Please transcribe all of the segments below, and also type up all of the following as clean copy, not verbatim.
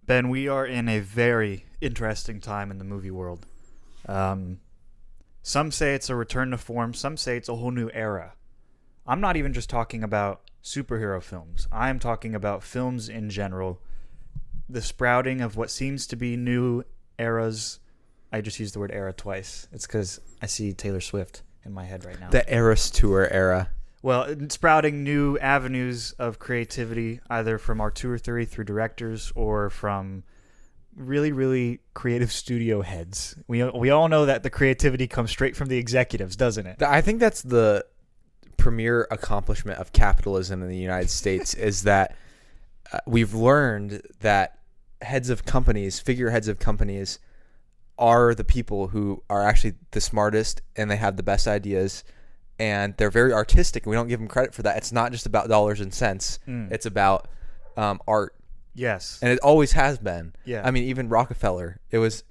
Ben, we are in a very interesting time in the movie world. Some say it's a return to form. Some say it's a whole new era. I'm not even just talking about superhero films. I am talking about films in general. The sprouting of what seems to be new eras. I just used the word era twice. It's because I see Taylor Swift in my head right now. The Eras Tour era. Well, sprouting new avenues of creativity, either from our tour theory through directors or from really, really creative studio heads. We all know that the creativity comes straight from the executives, doesn't it? I think that's the premier accomplishment of capitalism in the United States is that we've learned that figureheads of companies are the people who are actually the smartest and they have the best ideas and they're very artistic and we don't give them credit for that. It's not just about dollars and cents. It's about art. Yes. And it always has been. Yeah. I mean, even Rockefeller, it was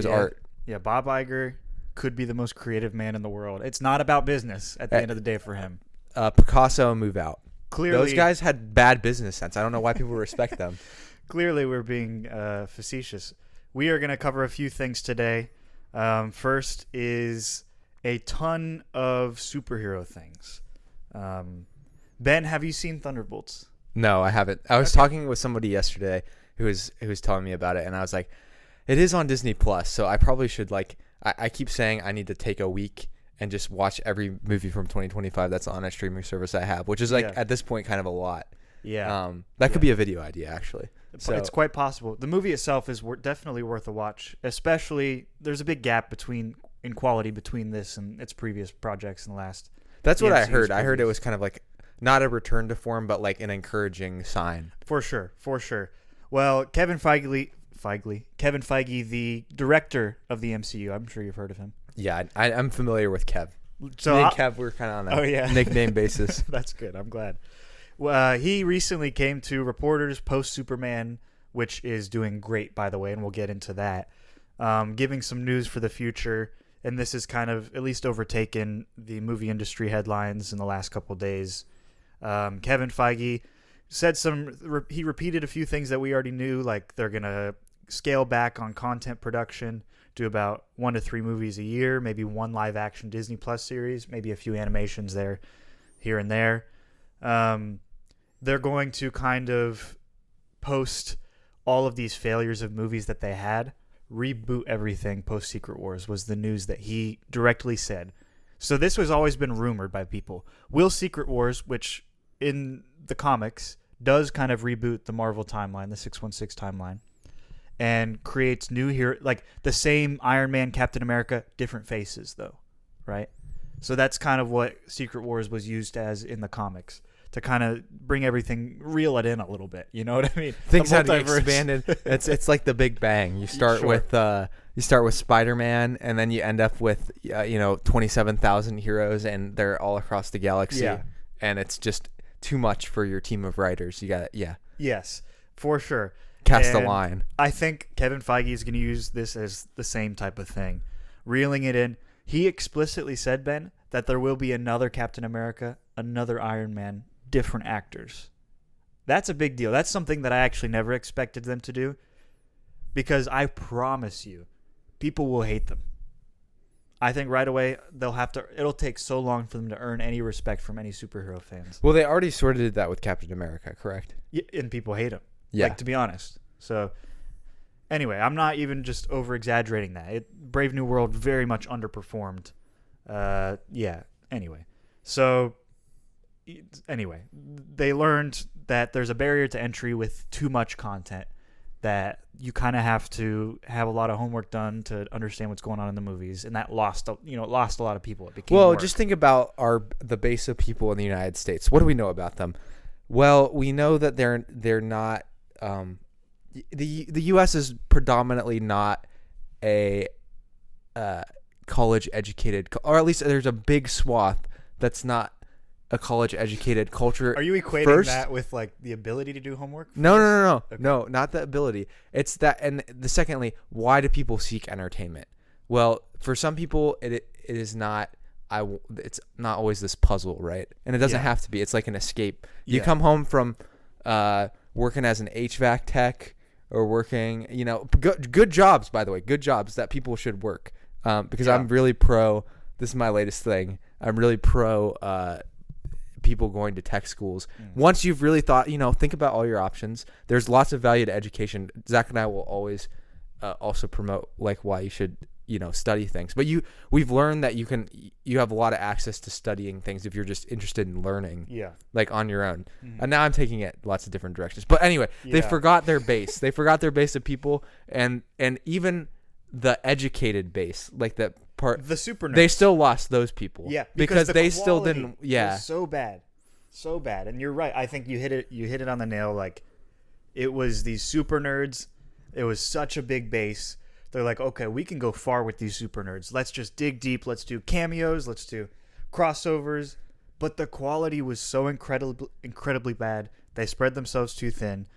art. Yeah, Bob Iger could be the most creative man in the world. It's not about business at the end of the day for him. Picasso, move out. Clearly, those guys had bad business sense. I don't know why people respect them. Clearly, we're being facetious. We are going to cover a few things today. First is a ton of superhero things. Ben, have you seen Thunderbolts? No, I haven't. I was talking with somebody yesterday who was telling me about it, and I was like, it is on Disney Plus, so I probably should I keep saying I need to take a week and just watch every movie from 2025 that's on a streaming service I have, which is at this point kind of a lot. Yeah. That could be a video idea, actually. So, it's quite possible. The movie itself is definitely worth a watch, especially there's a big gap in quality between this and its previous projects in the last. That's what I heard. I heard it was kind of like not a return to form, but like an encouraging sign. For sure. Well, Kevin Feige, the director of the MCU, I'm sure you've heard of him. Yeah, I'm familiar with Kev. So me and Kev, we're kind of on a nickname basis. That's good. I'm glad. He recently came to Reporters post-Superman, which is doing great, by the way, and we'll get into that, giving some news for the future. And this has kind of at least overtaken the movie industry headlines in the last couple of days. Kevin Feige said he repeated a few things that we already knew, like they're going to scale back on content production, do about 1 to 3 movies a year, maybe 1 live action Disney Plus series, maybe a few animations here and there. They're going to kind of post all of these failures of movies that they had, reboot everything post Secret Wars was the news that he directly said. So this has always been rumored by people. Will Secret Wars, which in the comics does kind of reboot the Marvel timeline, the 616 timeline, and creates new hero, like the same Iron Man, Captain America, different faces though, right? So that's kind of what Secret Wars was used as in the comics, to kind of bring everything, reel it in a little bit. You know what I mean? Things had expanded. It's like the Big Bang. You start with Spider-Man, and then you end up with 27,000 heroes, and they're all across the galaxy. Yeah. And it's just too much for your team of writers. You got Yes, for sure. Cast a line. I think Kevin Feige is going to use this as the same type of thing, reeling it in. He explicitly said, Ben, that there will be another Captain America, another Iron Man, different actors. That's a big deal. That's something that I actually never expected them to do, because I promise you, people will hate them. I think right away it'll take so long for them to earn any respect from any superhero fans. Well, they already sort of did that with Captain America, correct? Yeah, and people hate him. Yeah. To be honest. So anyway, I'm not even just over-exaggerating that. Brave New World very much underperformed. Anyway, they learned that there's a barrier to entry with too much content, that you kind of have to have a lot of homework done to understand what's going on in the movies, and that lost a lot of people. It became work. Just think about the base of people in the United States. What do we know about them? Well, we know that they're not. The U.S. is predominantly not a college educated, or at least there's a big swath that's not a college educated culture. Are you equating that with like the ability to do homework? No. Okay. No, not the ability. It's that, and secondly, why do people seek entertainment? Well, for some people, it is not. It's not always this puzzle, right? And it doesn't have to be. It's like an escape. You come home from working as an HVAC tech or working, good jobs, by the way, good jobs that people should work. Because I'm really pro, this is my latest thing, I'm really pro people going to tech schools. Once you've really thought, think about all your options. There's lots of value to education. Zach and I will always also promote like why you should study things, but we've learned that you have a lot of access to studying things if you're just interested in learning, like on your own. And now I'm taking it lots of different directions, but anyway, they forgot their base. They forgot their base of people, and even the educated base, like that part, the super nerds, they still lost those people, because the they still didn't, was so bad. And you're right, I think you hit it on the nail. Like, it was these super nerds. It was such a big base. They're like, okay, we can go far with these super nerds. Let's just dig deep. Let's do cameos. Let's do crossovers. But the quality was so incredibly bad. They spread themselves too thin,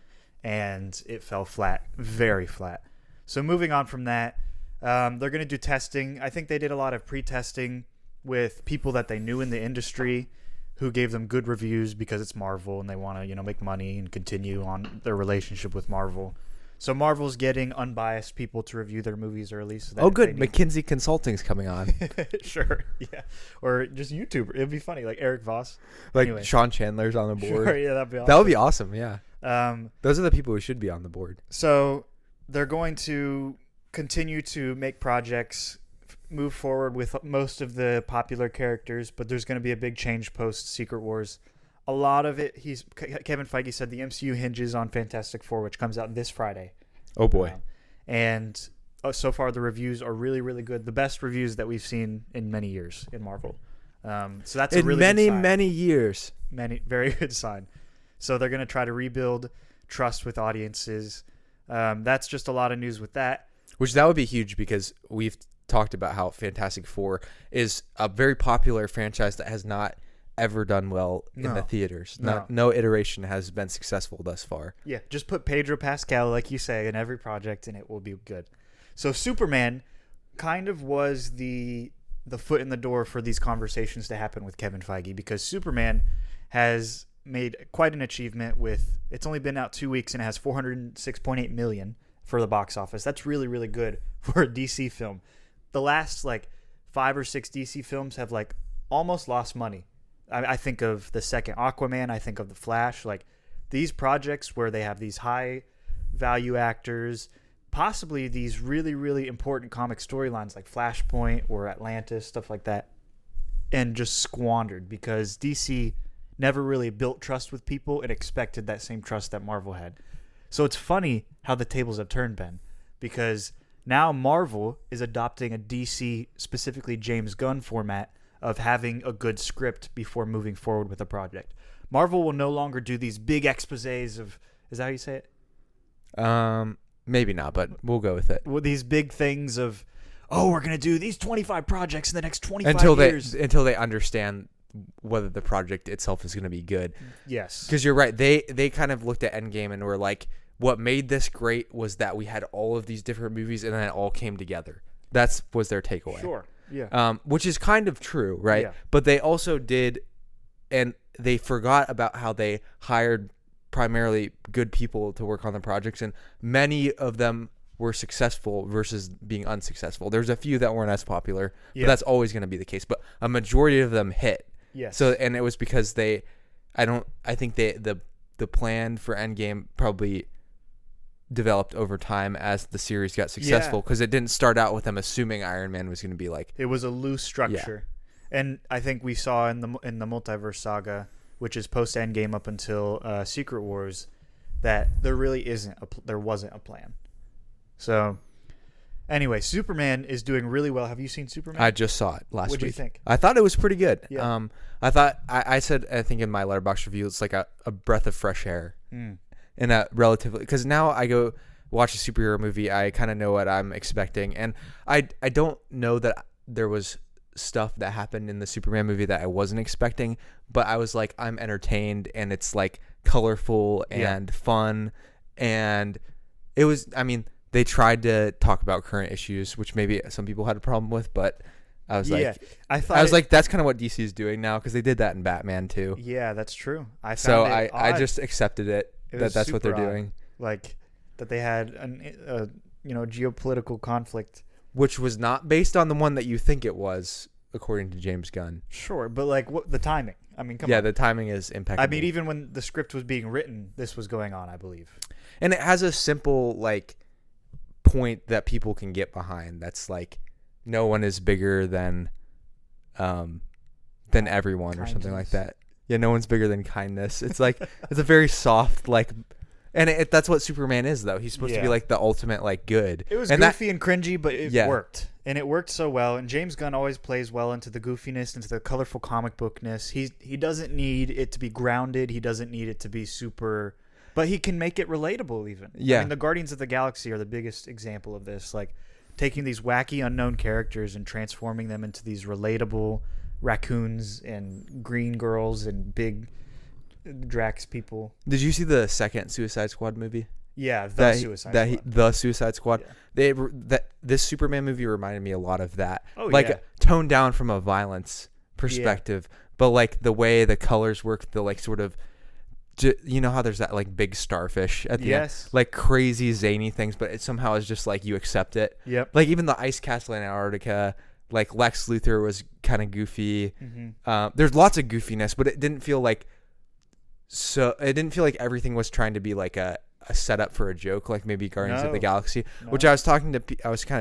and it fell flat, very flat. So moving on from that, they're going to do testing. I think they did a lot of pre-testing with people that they knew in the industry who gave them good reviews because it's Marvel and they want to, make money and continue on their relationship with Marvel. So Marvel's getting unbiased people to review their movies early. So that good. McKinsey Consulting's coming on. Sure, yeah. Or just YouTuber. It'd be funny, like Eric Voss. Like anyway. Sean Chandler's on the board. Sure, yeah, that'd be awesome. That would be awesome, yeah. Those are the people who should be on the board. So they're going to continue to make projects, move forward with most of the popular characters, but there's going to be a big change post Secret Wars. A lot of it, Kevin Feige said the MCU hinges on Fantastic Four, which comes out this Friday. Oh, boy. And so far the reviews are really, really good. The best reviews that we've seen in many years in Marvel. So that's a really good sign. Many years. Very good sign. So they're going to try to rebuild trust with audiences. That's just a lot of news with that. Which that would be huge, because we've talked about how Fantastic Four is a very popular franchise that has not ever done well in the theaters. No iteration has been successful thus far. Yeah, just put Pedro Pascal, like you say, in every project and it will be good. So Superman kind of was the foot in the door for these conversations to happen with Kevin Feige, because Superman has made quite an achievement with, it's only been out 2 weeks and it has 406.8 million for the box office. That's really, really good for a DC film. The last 5 or 6 DC films have almost lost money. I think of the second Aquaman. I think of The Flash. These projects where they have these high value actors, possibly these really, really important comic storylines like Flashpoint or Atlantis, stuff like that, and just squandered because DC never really built trust with people and expected that same trust that Marvel had. So it's funny how the tables have turned, Ben, because now Marvel is adopting a DC, specifically James Gunn format of having a good script before moving forward with a project. Marvel will no longer do these big exposés of, is that how you say it? Maybe not, but we'll go with it. Well, these big things of, we're going to do these 25 projects in the next 25 years. Until they understand whether the project itself is going to be good. Yes. Because you're right. They kind of looked at Endgame and were like, what made this great was that we had all of these different movies and then it all came together. That was their takeaway. Sure. Yeah. Which is kind of true, right? Yeah. But they also did, and they forgot about how they hired primarily good people to work on the projects, and many of them were successful versus being unsuccessful. There's a few that weren't as popular, but that's always going to be the case. But a majority of them hit. Yes. So, and it was because I think the plan for Endgame probably developed over time as the series got successful, because it didn't start out with them assuming Iron Man was going to be it was a loose structure. And I think we saw in the multiverse saga, which is post Endgame up until Secret Wars, that there really wasn't a plan. So anyway, Superman is doing really well. Have you seen Superman? I just saw it last week. What did you think? I thought it was pretty good. Yeah. I thought I said, I think in my Letterboxd review, it's like a breath of fresh air. In a relatively, because now I go watch a superhero movie, I kind of know what I'm expecting, and I don't know that there was stuff that happened in the Superman movie that I wasn't expecting, but I was like, I'm entertained, and it's colorful and fun, and it was, they tried to talk about current issues, which maybe some people had a problem with, but I was like, that's kind of what DC is doing now, because they did that in Batman too. Yeah, that's true. I just accepted it. That's what they're doing. that they had a geopolitical conflict. Which was not based on the one that you think it was, according to James Gunn. Sure, but like what the timing? I mean, come on. Yeah, the timing is impeccable. I mean, even when the script was being written, this was going on, I believe. And it has a simple like point that people can get behind. That's like no one is bigger than everyone, kindness. Or something like that. Yeah, no one's bigger than kindness. It's like it's a very soft like, and that's what Superman is though. He's supposed to be like the ultimate like good. It was goofy and cringy, but it worked, and it worked so well. And James Gunn always plays well into the goofiness, into the colorful comic bookness. He doesn't need it to be grounded. He doesn't need it to be super, but he can make it relatable even. Yeah, I mean, the Guardians of the Galaxy are the biggest example of this. Like taking these wacky unknown characters and transforming them into these relatable raccoons and green girls and big Drax people. Did you see the second Suicide Squad movie? Yeah, the Suicide Squad. Yeah. This Superman movie reminded me a lot of that. Oh, like yeah. Toned down from a violence perspective, but like the way the colors work, the like sort of, you know how there's that like big starfish at the end, like crazy zany things, but it somehow is just like you accept it. Yep. Like even the ice castle in Antarctica, like Lex Luthor was kind of goofy. Mm-hmm. There's lots of goofiness, but it didn't feel like everything was trying to be like a setup for a joke, like maybe Guardians of the Galaxy, which I was kind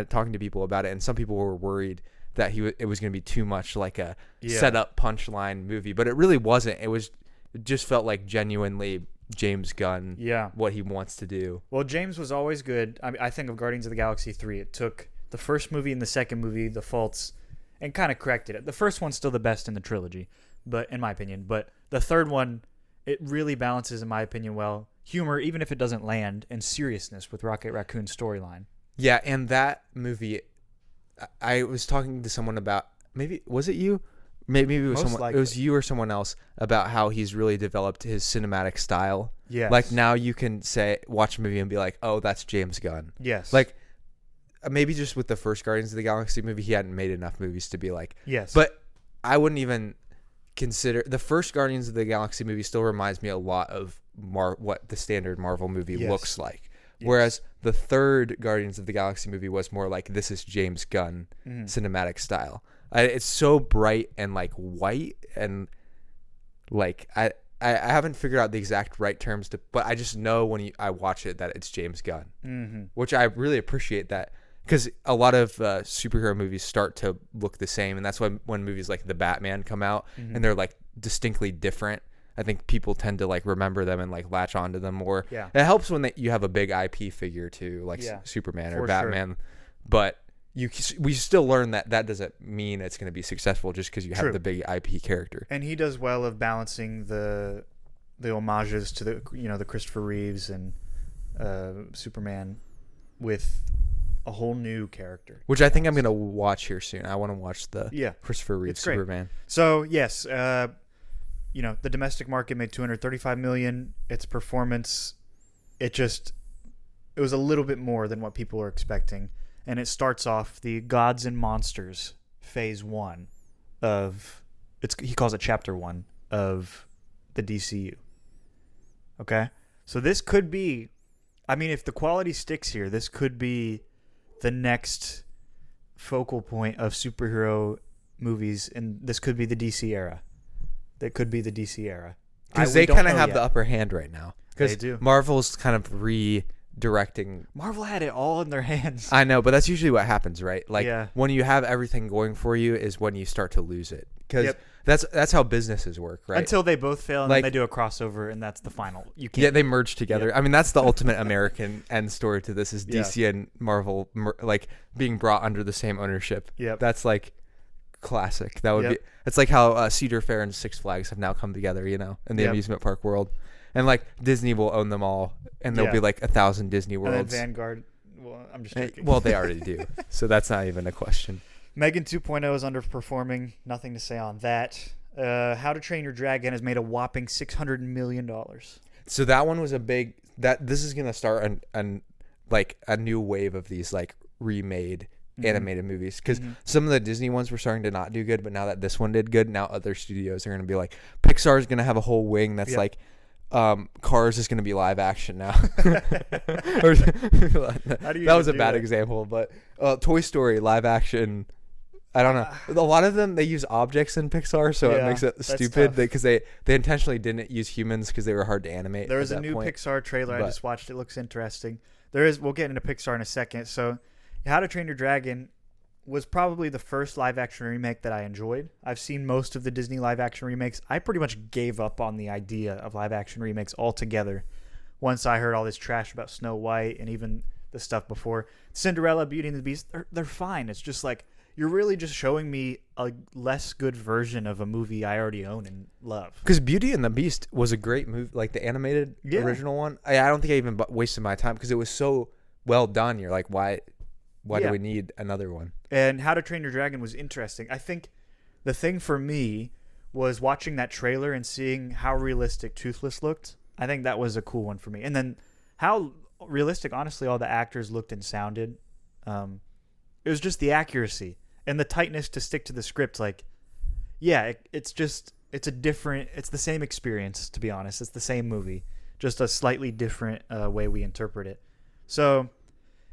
of talking to people about it, and some people were worried that it was going to be too much like a setup punchline movie, but it really wasn't. It just felt like genuinely James Gunn, what he wants to do. Well, James was always good. I think of Guardians of the Galaxy 3. It took the first movie and the second movie, the faults, and kind of corrected it. The first one's still the best in the trilogy, but in my opinion. But the third one, it really balances, in my opinion, well. Humor, even if it doesn't land, and seriousness with Rocket Raccoon's storyline. Yeah, and that movie, I was talking to someone about, was it you? Maybe it was It was you or someone else about how he's really developed his cinematic style. Yes. Like now you can watch a movie and be like, oh, that's James Gunn. Yes. Like maybe just with the first Guardians of the Galaxy movie, he hadn't made enough movies to be like. Yes. But I wouldn't even consider the first Guardians of the Galaxy movie still reminds me a lot of what the standard Marvel movie looks like. Yes. Whereas the third Guardians of the Galaxy movie was more like, this is James Gunn cinematic style. It's so bright and like white, and like I haven't figured out the exact right terms but I just know when I watch it that it's James Gunn, which I really appreciate that, because a lot of superhero movies start to look the same, and that's why when movies like The Batman come out and they're like distinctly different, I think people tend to like remember them and like latch onto them more. Yeah. It helps when you have a big IP figure too, like Superman or Batman, sure. But we still learn that doesn't mean it's going to be successful just because you have the big IP character. And he does well of balancing the homages to the Christopher Reeves and Superman with a whole new character, which I think I'm going to watch here soon. I want to watch the Christopher Reeves Superman. So yes, the domestic market made $235 million. Its performance, it was a little bit more than what people were expecting. And it starts off the Gods and Monsters phase 1 he calls it chapter 1 of the DCU. Okay? So this could be, if the quality sticks here, this could be the next focal point of superhero movies, and this could be the DC era. That could be the DC era. Because they kind of have the upper hand right now. They do. Marvel's kind of directing. Marvel had it all in their hands. I know, but that's usually what happens, right? Like when you have everything going for you is when you start to lose it, because that's how businesses work, right? Until they both fail and then they do a crossover, and that's the final. You can't. Yeah, they merge together. Yep. That's the ultimate American end story to this is DC and Marvel like being brought under the same ownership. Yep. That's like classic. That would be. It's like how Cedar Fair and Six Flags have now come together, in the amusement park world. And like Disney will own them all, and there'll be like 1,000 Disney Worlds. And Vanguard, well, I'm just joking. Well, they already do, so that's not even a question. Megan 2.0 is underperforming. Nothing to say on that. How to Train Your Dragon has made a whopping $600 million. So that one was a big. This is gonna start a new wave of these like remade animated movies, because some of the Disney ones were starting to not do good, but now that this one did good, now other studios are gonna be like, Pixar's gonna have a whole wing that's like Cars is going to be live action now. That was a bad example, but Toy Story live action. I don't know. A lot of them, they use objects in Pixar, so it makes it stupid because they intentionally didn't use humans because they were hard to animate. There was a new Pixar trailer I just watched. It looks interesting. We'll get into Pixar in a second. So How to Train Your Dragon was probably the first live action remake that I enjoyed. I've seen most of the Disney live action remakes. I pretty much gave up on the idea of live action remakes altogether once I heard all this trash about Snow White and even the stuff before. Cinderella, Beauty and the Beast, they're fine. It's just like, you're really just showing me a less good version of a movie I already own and love. Because Beauty and the Beast was a great movie, like the animated original one. I don't think I even wasted my time because it was so well done. You're like, why do we need another one? And How to Train Your Dragon was interesting. I think the thing for me was watching that trailer and seeing how realistic Toothless looked. I think that was a cool one for me. And then how realistic, honestly, all the actors looked and sounded. It was just the accuracy and the tightness to stick to the script. Like, it's the same experience, to be honest. It's the same movie, just a slightly different way we interpret it. So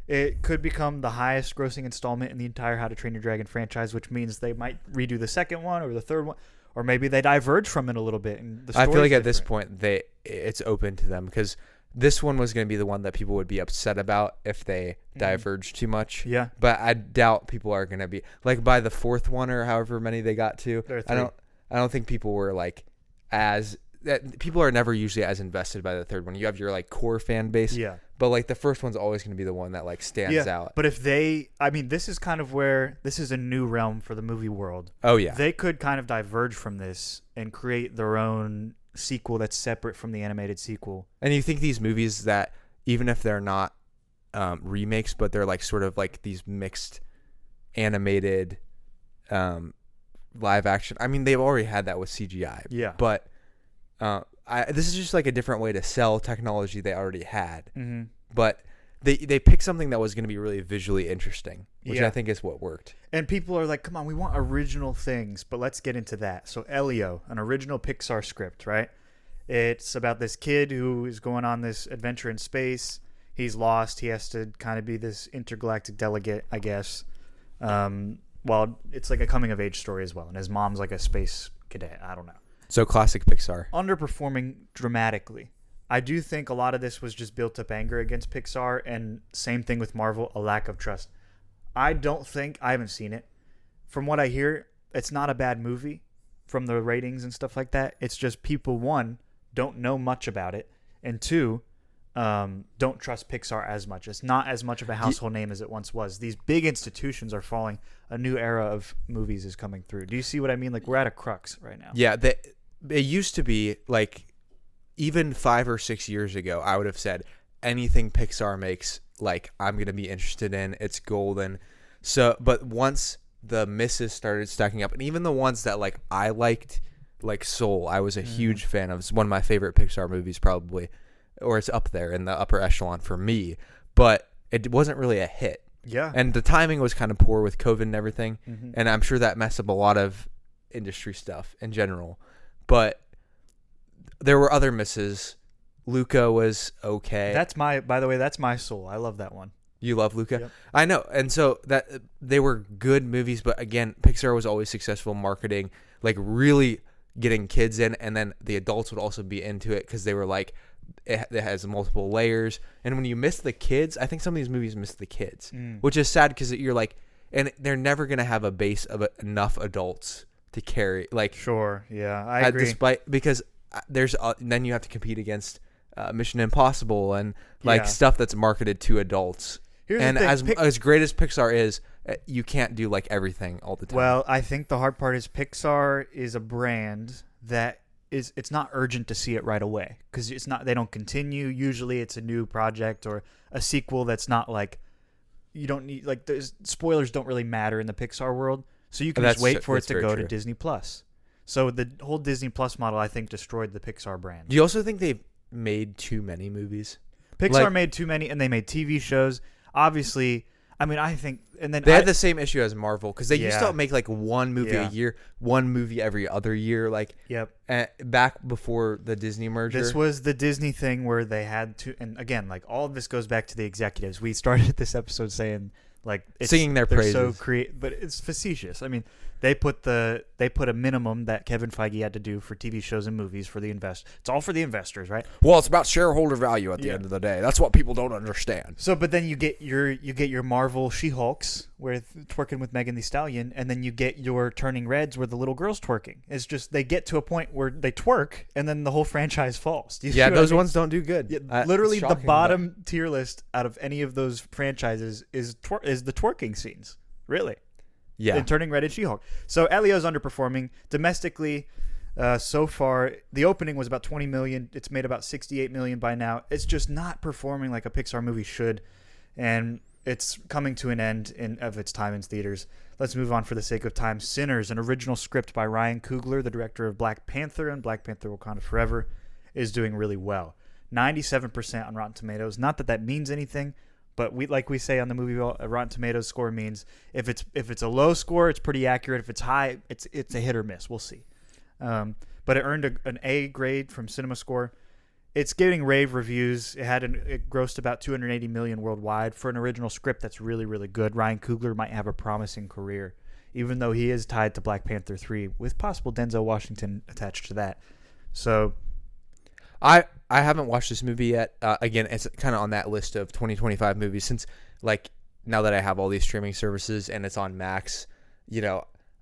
it could become the highest grossing installment in the entire How to Train Your Dragon franchise, which means they might redo the second one or the third one, or maybe they diverge from it a little bit. And the I feel like at this point it's open to them because this one was going to be the one that people would be upset about if they diverged too much. Yeah. But I doubt people are going to be like by the fourth one or however many they got to. I don't think people were like people are never usually as invested by the third one. You have your like core fan base. Yeah. But like the first one's always going to be the one that like stands out. But if this is kind of where this is a new realm for the movie world. Oh yeah. They could kind of diverge from this and create their own sequel that's separate from the animated sequel. And you think these movies that even if they're not remakes, but they're like sort of like these mixed animated live action. I mean, they've already had that with CGI. Yeah. But this is just like a different way to sell technology they already had. Mm-hmm. But they picked something that was going to be really visually interesting, which I think is what worked. And people are like, come on, we want original things, but let's get into that. So Elio, an original Pixar script, right? It's about this kid who is going on this adventure in space. He's lost. He has to kind of be this intergalactic delegate, I guess. Well, it's like a coming-of-age story as well. And his mom's like a space cadet. I don't know. So classic Pixar. Underperforming dramatically. I do think a lot of this was just built up anger against Pixar, and same thing with Marvel, a lack of trust. I haven't seen it. From what I hear, it's not a bad movie from the ratings and stuff like that. It's just people, one, don't know much about it, and two, don't trust Pixar as much. It's not as much of a household name as it once was. These big institutions are falling. A new era of movies is coming through. Do you see what I mean? Like, we're at a crux right now. Yeah, it used to be like even 5 or 6 years ago, I would have said anything Pixar makes, like I'm going to be interested in. It's golden. So, but once the misses started stacking up, and even the ones that like I liked, like Soul, I was a huge fan of. It's one of my favorite Pixar movies, probably, or it's up there in the upper echelon for me. But it wasn't really a hit. Yeah. And the timing was kind of poor with COVID and everything, Mm-hmm. and I'm sure that messed up a lot of industry stuff in general. But there were other misses. Luca was okay. By the way, that's my Soul. I love that one. You love Luca? Yep. I know. And so that they were good movies, but again, Pixar was always successful marketing, like really getting kids in, and then the adults would also be into it because they were like, it has multiple layers. And when you miss the kids, I think some of these movies miss the kids, which is sad because you're like, and they're never going to have a base of enough adults to carry. Like, sure, yeah, I agree. Because there's then you have to compete against Mission Impossible and like stuff that's marketed to adults. And as great as Pixar is, you can't do like everything all the time. Well, I think the hard part is Pixar is a brand that it's not urgent to see it right away because they don't continue. Usually it's a new project or a sequel that's not like, you don't need, like, spoilers don't really matter in the Pixar world, so you can just wait for it to go to Disney Plus. So the whole Disney Plus model, I think, destroyed the Pixar brand. Do you also think they've made too many movies? Pixar made too many, and they made TV shows. Obviously, I mean, I think and then they had the same issue as Marvel because they used Yeah. to make like one movie a year, one movie every other year, like Yep. back before the Disney merger. This was the Disney thing where they had to, and again, like all of this goes back to the executives. We started this episode saying like Singing their they're so praises. but it's facetious. I mean, they put a minimum that Kevin Feige had to do for TV shows and movies for the It's all for the investors, right? Well, it's about shareholder value at the end of the day. That's what people don't understand. So, but then you get your Marvel She-Hulks with twerking with Megan Thee Stallion, and then you get your Turning Reds where the little girl's twerking. It's just they get to a point where they twerk, and then the whole franchise falls. Do you see what Those I mean? ones don't do good. Yeah, literally, the bottom tier list out of any of those franchises is the twerking scenes. Really. Yeah. In Turning Red and She-Hulk. So Elio's underperforming domestically. So far, the opening was about 20 million. It's made about 68 million by now. It's just not performing like a Pixar movie should, and it's coming to an end of its time in theaters. Let's move on for the sake of time. Sinners, an original script by Ryan Coogler, the director of Black Panther and Black Panther Wakanda Forever, is doing really well. 97% on Rotten Tomatoes. Not that that means anything, but we say on the movie, a Rotten Tomatoes score means if it's a low score, it's pretty accurate. If it's high, it's a hit or miss. We'll see. But it earned an A grade from CinemaScore. It's getting rave reviews. It grossed about 280 million worldwide for an original script that's really, really good. Ryan Coogler might have a promising career, even though he is tied to Black Panther 3 with possible Denzel Washington attached to that. So I haven't watched this movie yet. Again, it's kind of on that list of 2025 movies since, like, now that I have all these streaming services and it's on Max,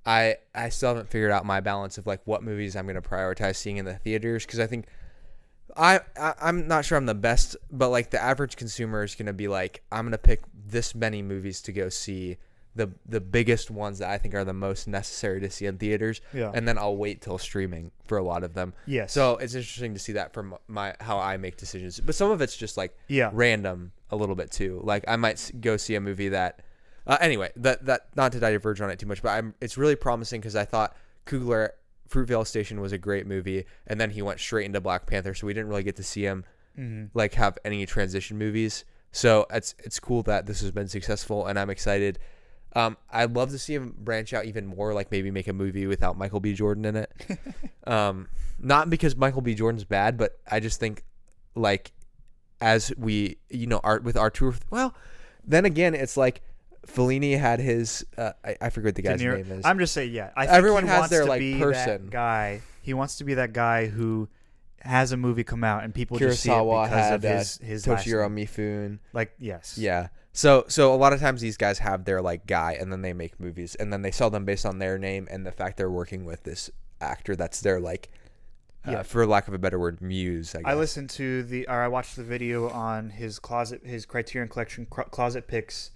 I still haven't figured out my balance of, like, what movies I'm going to prioritize seeing in the theaters because I think I'm not sure I'm the best, but, like, the average consumer is going to be like, I'm going to pick this many movies to go see, the biggest ones that I think are the most necessary to see in theaters, and then I'll wait till streaming for a lot of them. Yes. So it's interesting to see that from how I make decisions. But some of it's just like random a little bit too. Like I might go see a movie that, anyway, that not to diverge on it too much, but it's really promising because I thought Coogler Fruitvale Station was a great movie, and then he went straight into Black Panther, so we didn't really get to see him like have any transition movies. So it's cool that this has been successful, and I'm excited. I'd love to see him branch out even more, like maybe make a movie without Michael B. Jordan in it. Not because Michael B. Jordan's bad, but I just think, like, as we, with our tour, well, then again, it's like Fellini had his, I forget what the guy's name is. I'm just saying, I think everyone he has wants their to like be person. That guy. He wants to be that guy who has a movie come out and people just see it Kurosawa because had of his Toshiro last name. Mifune. Like, yes. Yeah. So a lot of times these guys have their like guy, and then they make movies, and then they sell them based on their name and the fact they're working with this actor that's their like, for lack of a better word, muse. I guess. I watched the video on his Criterion Collection closet picks,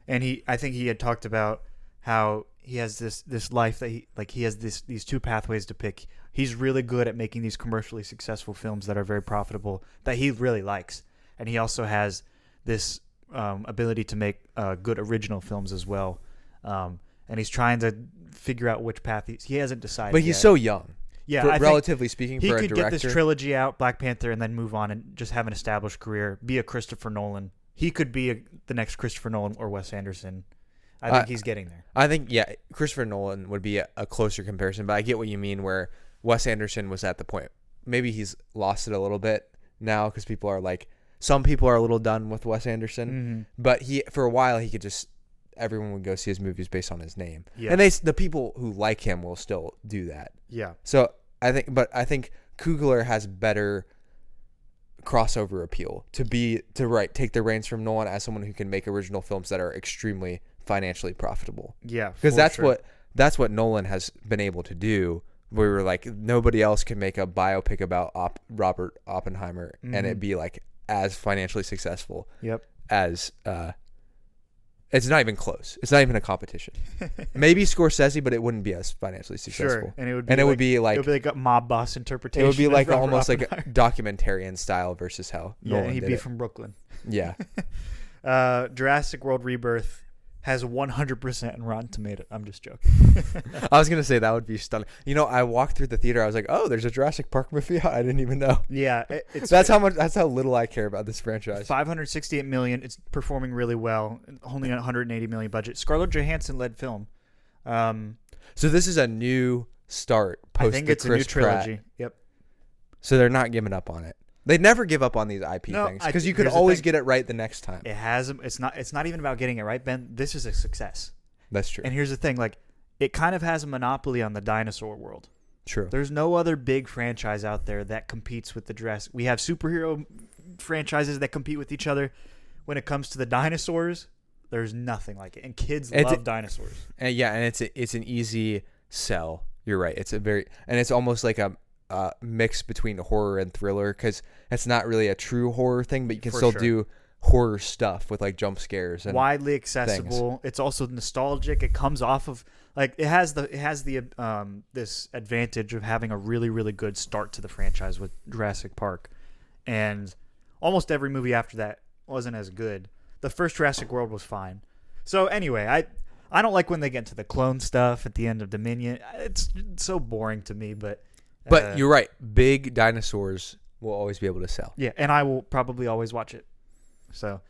and I think he had talked about how he has this life that he has these two pathways to pick. He's really good at making these commercially successful films that are very profitable that he really likes, and he also has this ability to make good original films as well, and he's trying to figure out which path he hasn't decided. But he's yet. so young. Yeah, relatively speaking, he for a could director. get this trilogy out, Black Panther, and then move on and just have an established career. Be a Christopher Nolan. He could be the next Christopher Nolan or Wes Anderson. I think he's getting there. I think Christopher Nolan would be a closer comparison, but I get what you mean. Where Wes Anderson was at the point, maybe he's lost it a little bit now because people are like. Some people are a little done with Wes Anderson, but for a while he could just everyone would go see his movies based on his name, and the people who like him will still do that. Yeah. So I think Coogler has better crossover appeal to take the reins from Nolan as someone who can make original films that are extremely financially profitable. Yeah, because that's what Nolan has been able to do. We were like nobody else can make a biopic about Robert Oppenheimer and it be like. As financially successful as it's not even close. It's not even a competition. Maybe Scorsese, but it wouldn't be as financially successful. Sure, and it would be like a mob boss interpretation. It would be like almost like a documentarian style versus how Nolan and he'd did be it. from Brooklyn. Yeah. Jurassic World Rebirth has 100% in Rotten Tomatoes. I'm just joking. I was gonna say that would be stunning. I walked through the theater. I was like, "Oh, there's a Jurassic Park movie out. I didn't even know." Yeah, That's how little I care about this franchise. 568 million. It's performing really well. Only 180 million budget. Scarlett Johansson led film. So this is a new start. I think it's a new trilogy. Yep. So they're not giving up on it. They never give up on these IP things because you could always get it right the next time. It has. It's not even about getting it right, Ben. This is a success. That's true. And here's the thing: like, it kind of has a monopoly on the dinosaur world. True. There's no other big franchise out there that competes with the Jurassic. We have superhero franchises that compete with each other. When it comes to the dinosaurs, there's nothing like it, and kids love dinosaurs. And it's an easy sell. You're right. It's almost like a mix between horror and thriller because it's not really a true horror thing, but you can still do horror stuff with like jump scares and widely accessible things. It's also nostalgic. It comes off of like it has the this advantage of having a really, really good start to the franchise with Jurassic Park, and almost every movie after that wasn't as good. The first Jurassic World was fine. So anyway, I don't like when they get to the clone stuff at the end of Dominion. It's so boring to me, but you're right. Big dinosaurs will always be able to sell. Yeah, and I will probably always watch it. So,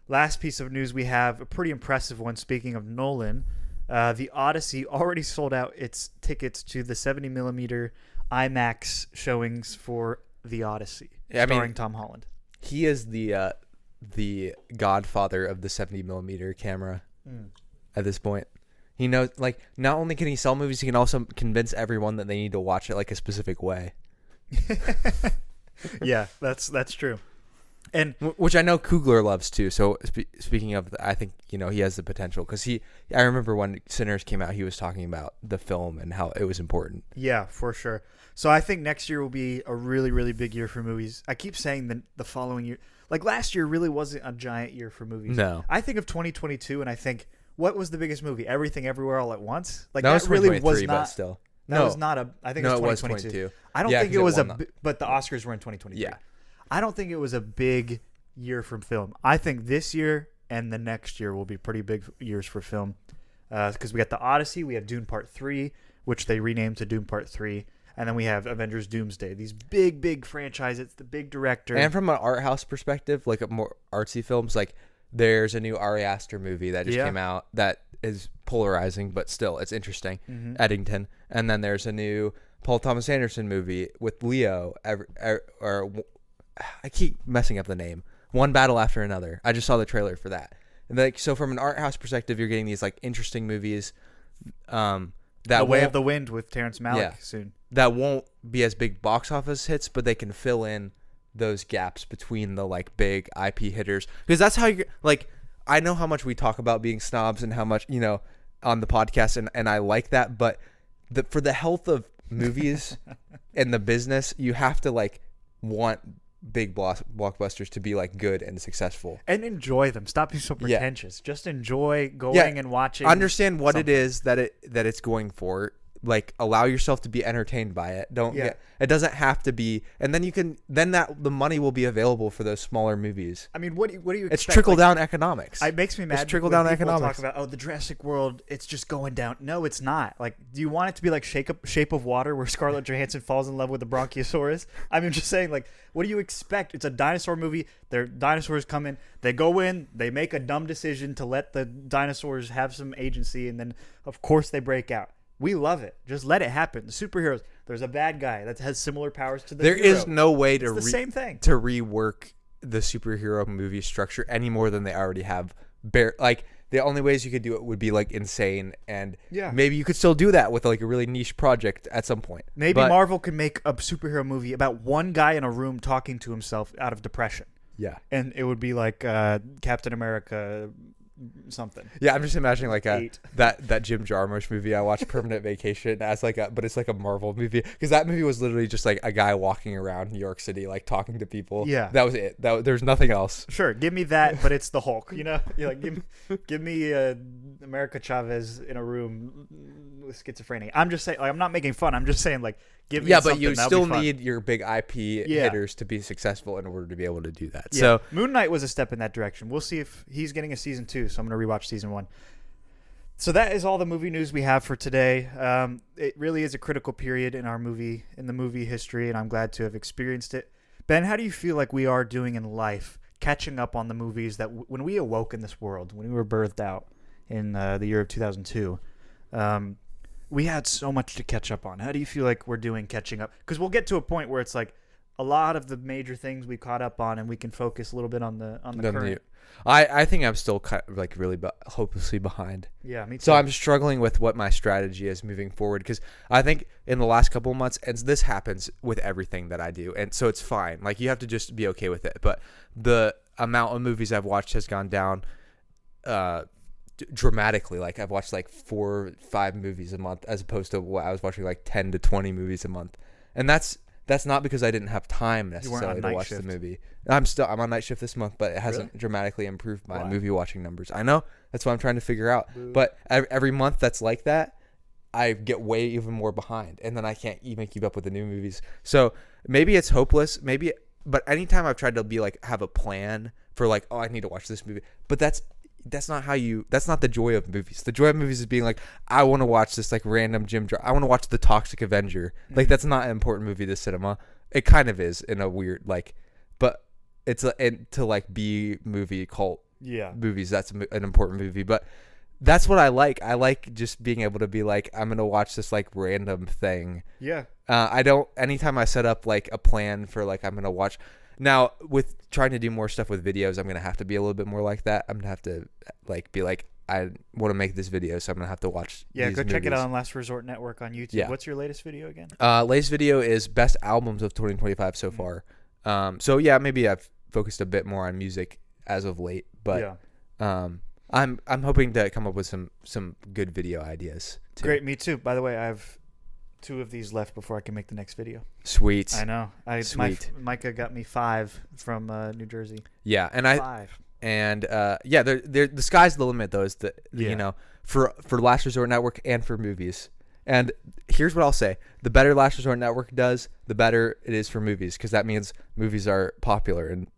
last piece of news we have, a pretty impressive one. Speaking of Nolan, the Odyssey already sold out its tickets to the 70mm IMAX showings for the Odyssey, starring Tom Holland. He is the godfather of the 70mm camera at this point. He knows, like, not only can he sell movies, he can also convince everyone that they need to watch it like a specific way. Yeah, that's true. And which I know Coogler loves too. So speaking of, I think he has the potential because I remember when Sinners came out, he was talking about the film and how it was important. Yeah, for sure. So I think next year will be a really, really big year for movies. I keep saying the following year, like last year, really wasn't a giant year for movies. No, I think of 2022, and I think, what was the biggest movie? Everything Everywhere All at Once. Like that really was not. But still, that was not a. I think it was 2022. I don't think it was but the Oscars were in 2023. Yeah. I don't think it was a big year from film. I think this year and the next year will be pretty big years for film because we got the Odyssey, we have Dune Part 3, which they renamed to Dune Part 3, and then we have Avengers Doomsday. These big franchises, the big director. And from an art house perspective, like a more artsy films, like there's a new Ari Aster movie that just came out that is polarizing, but still it's interesting. Mm-hmm. Eddington. And then there's a new Paul Thomas Anderson movie with Leo, I keep messing up the name. One Battle After Another. I just saw the trailer for that. And so from an art house perspective, you're getting these like interesting movies. The Way of the Wind with Terrence Malick soon. That won't be as big box office hits, but they can fill in those gaps between the like big IP hitters. Because that's how you like. I know how much we talk about being snobs and how much on the podcast, and I like that. But for the health of movies and the business, you have to like want big blockbusters to be like good and successful and enjoy them. Stop being so pretentious. Just enjoy going and watching. Understand what it is that it's going for. Like allow yourself to be entertained by it. It doesn't have to be, and then the money will be available for those smaller movies. I mean, what do you expect? It's trickle down economics. It makes me mad. It's trickle down economics. Talk about the Jurassic World. It's just going down. No, it's not. Like, do you want it to be like Shape of Water, where Scarlett Johansson falls in love with the Bronchiosaurus? I mean, just saying, like, what do you expect? It's a dinosaur movie. Their dinosaurs come in. They go in. They make a dumb decision to let the dinosaurs have some agency, and then of course they break out. We love it. Just let it happen. The superheroes. There's a bad guy that has similar powers to the hero. There is no way the same thing to rework the superhero movie structure any more than they already have. Like the only ways you could do it would be like insane, and maybe you could still do that with like a really niche project at some point. Maybe Marvel could make a superhero movie about one guy in a room talking to himself out of depression. Yeah, and it would be like Captain America. Something. Yeah, I'm just imagining like that Jim Jarmusch movie I watched, Permanent Vacation, as but it's like a Marvel movie because that movie was literally just like a guy walking around New York City like talking to people. Yeah, that was it. There's nothing else. Sure, give me that, but it's the Hulk. You're like give me America Chavez in a room with schizophrenia. I'm just saying, like, I'm not making fun. I'm just saying, like, give me something. But you still need your big IP hitters to be successful in order to be able to do that. Yeah. So Moon Knight was a step in that direction. We'll see if he's getting a season 2. So I'm going to rewatch season 1. So that is all the movie news we have for today. It really is a critical period in the movie history, and I'm glad to have experienced it. Ben, how do you feel like we are doing in life, catching up on the movies that when we awoke in this world, when we were birthed out in the year of 2002, we had so much to catch up on. How do you feel like we're doing catching up? Because we'll get to a point where it's like a lot of the major things we caught up on, and we can focus a little bit on the current. I think I'm still kind of like really hopelessly behind. Yeah, me too. So I'm struggling with what my strategy is moving forward, because I think in the last couple of months, and this happens with everything that I do, and so it's fine. Like, you have to just be okay with it. But the amount of movies I've watched has gone down dramatically. Like, I've watched like 4 or 5 movies a month, as opposed to what I was watching like 10 to 20 movies a month, and that's not because I didn't have time necessarily to watch the movie. I'm on night shift this month, but it hasn't dramatically improved my movie watching numbers. I know, that's what I'm trying to figure out. But every month that's like that, I get way even more behind, and then I can't even keep up with the new movies. So maybe it's hopeless. But anytime I've tried to be like have a plan for like, oh, I need to watch this movie, but that's not the joy of movies. The joy of movies is being like, I want to watch this like random I want to watch The Toxic Avenger. Like, that's not an important movie to cinema. It kind of is in a weird like, but it's to like B movie cult movies. That's an important movie, but that's what I like. I like just being able to be like, I'm gonna watch this like random thing. Yeah. Anytime I set up like a plan for like I'm gonna watch. Now, with trying to do more stuff with videos, I'm going to have to be a little bit more like that. I'm going to have to like be like, I want to make this video, so I'm going to have to watch these go movies. Check it out on Last Resort Network on YouTube. Yeah. What's your latest video again? Latest video is Best Albums of 2025 so far. So, yeah, maybe I've focused a bit more on music as of late. But I'm hoping to come up with some good video ideas, too. Great, me too. By the way, I have 2 of these left before I can make the next video. Sweet. I know. Sweet. Micah got me 5 from New Jersey. Yeah, and 5. And the sky's the limit, though. Is you know, for Last Resort Network and for movies. And here's what I'll say: the better Last Resort Network does, the better it is for movies, because that means movies are popular and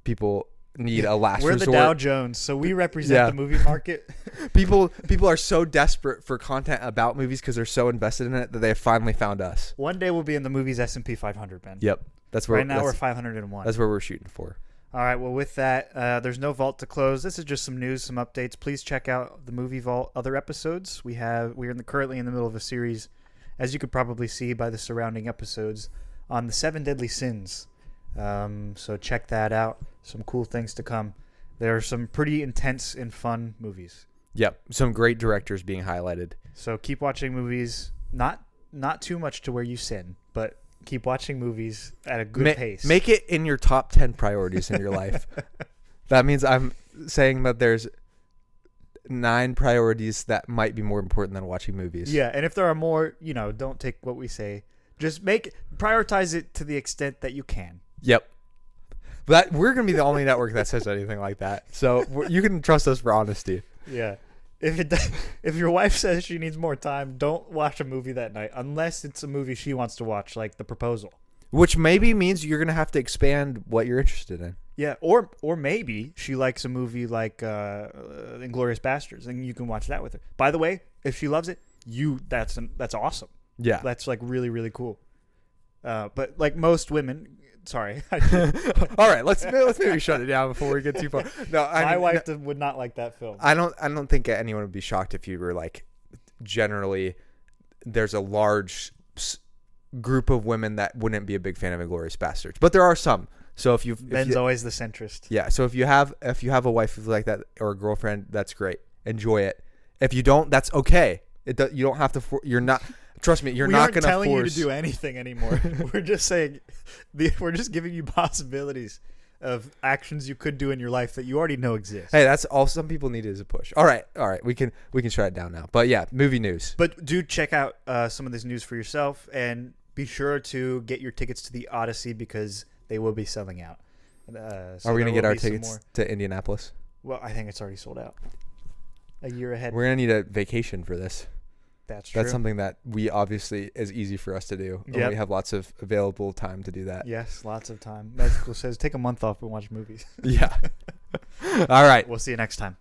people need a last resort. We're the Dow Jones, so we represent the movie market. People are so desperate for content about movies because they're so invested in it that they have finally found us. One day we'll be in the movies S&P 500, Ben. Yep, that's where. Right now we're 501. That's where we're shooting for. All right. Well, with that, there's no vault to close. This is just some news, some updates. Please check out the Movie Vault other episodes. We're currently in the middle of a series, as you could probably see by the surrounding episodes, on the 7 Deadly Sins. So check that out. Some cool things to come. There are some pretty intense and fun movies. Yep, some great directors being highlighted. So keep watching movies. Not too much to where you sin, but keep watching movies at a good pace. Make it in your top 10 priorities in your life. That means I'm saying that there's 9 priorities that might be more important than watching movies. Yeah, and if there are more, don't take what we say. Just prioritize it to the extent that you can. Yep. But we're going to be the only network that says anything like that. So you can trust us for honesty. Yeah. If your wife says she needs more time, don't watch a movie that night unless it's a movie she wants to watch, like The Proposal. Which maybe means you're going to have to expand what you're interested in. Yeah, or maybe she likes a movie like Inglourious Basterds, and you can watch that with her. By the way, if she loves it, that's awesome. Yeah. That's like really, really cool. But like most women... Sorry. All right, let's maybe shut it down before we get too far. No, my wife would not like that film. I don't think anyone would be shocked if you were like, generally, there's a large group of women that wouldn't be a big fan of Inglourious Basterds, but there are some. So Ben's always the centrist. Yeah. So if you have a wife who's like that or a girlfriend, that's great. Enjoy it. If you don't, that's okay. You don't have to. You're not. Trust me, you're not going to force. We aren't telling you to do anything anymore. We're just saying, we're just giving you possibilities of actions you could do in your life that you already know exist. Hey, that's all some people need is a push. All right, we can shut it down now. But yeah, movie news. But do check out some of this news for yourself, and be sure to get your tickets to the Odyssey because they will be selling out. So are we going to get our tickets to Indianapolis? Well, I think it's already sold out. A year ahead. We're going to need a vacation for this. That's true. That's something that we obviously is easy for us to do. Yep. We have lots of available time to do that. Yes, lots of time. Medical says take a month off and watch movies. Yeah. All right. We'll see you next time.